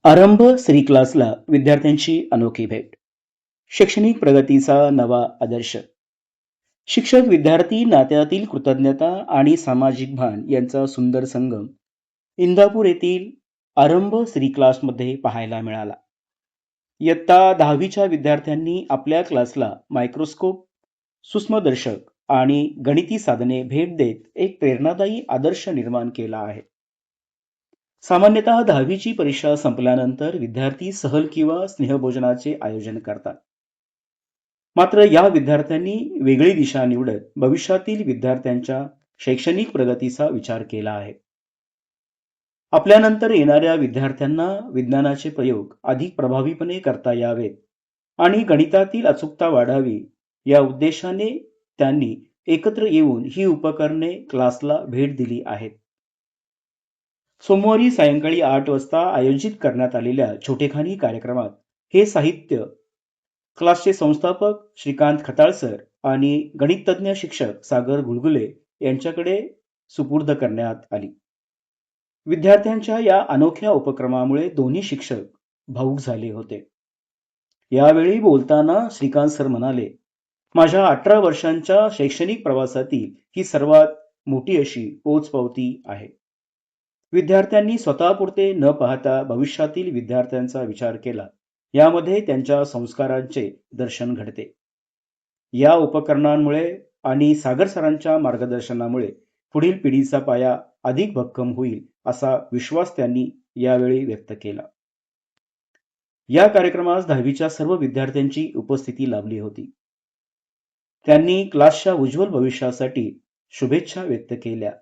आरंभ श्री क्लासला विद्यार्थ्यांची अनोखी भेट. शैक्षणिक प्रगतीचा नवा आदर्श. शिक्षक विद्यार्थी नात्यातील कृतज्ञता आणि सामाजिक भान यांचा सुंदर संगम इंदापूर येथील आरंभ श्री क्लासमध्ये पाहायला मिळाला. इयत्ता 10वीच्या विद्यार्थ्यांनी आपल्या क्लासला मायक्रोस्कोप, सूक्ष्मदर्शक आणि गणिती साधने भेट देत एक प्रेरणादायी आदर्श निर्माण केला आहे. सामान्यतः 10वीची परीक्षा संपल्यानंतर विद्यार्थी सहल किंवा स्नेहभोजनाचे आयोजन करतात. मात्र या विद्यार्थ्यांनी वेगळी दिशा निवडत भविष्यातील विद्यार्थ्यांच्या शैक्षणिक प्रगतीचा विचार केला आहे. आपल्यानंतर येणाऱ्या विद्यार्थ्यांना विज्ञानाचे प्रयोग अधिक प्रभावीपणे करता यावेत आणि गणितातील अचूकता वाढावी या उद्देशाने त्यांनी एकत्र येऊन ही उपकरणे क्लासला भेट दिली आहेत. सोमवारी सायंकाळी 8 वाजता आयोजित करण्यात आलेल्या छोटेखानी कार्यक्रमात हे साहित्य क्लासचे संस्थापक श्रीकांत खताळ सर आणि गणिततज्ञ शिक्षक सागर गुळगुले यांच्याकडे सुपूर्द करण्यात आली. विद्यार्थ्यांच्या या अनोख्या उपक्रमामुळे दोन्ही शिक्षक भावुक झाले होते. यावेळी बोलताना श्रीकांत सर म्हणाले, माझ्या 18 वर्षांच्या शैक्षणिक प्रवासातील ही सर्वात मोठी अशी पोचपावती आहे. विद्यार्थ्यांनी स्वतःपुरते न पाहता भविष्यातील विद्यार्थ्यांचा विचार केला, यामध्ये त्यांच्या संस्कारांचे दर्शन घडते. या उपकरणांमुळे आणि सागर सरांच्या मार्गदर्शनामुळे पुढील पिढीचा पाया अधिक भक्कम होईल असा विश्वास त्यांनी यावेळी व्यक्त केला. या कार्यक्रमास 10वीच्या सर्व विद्यार्थ्यांची उपस्थिती लाभली होती. त्यांनी क्लासच्या उज्ज्वल भविष्यासाठी शुभेच्छा व्यक्त केल्या.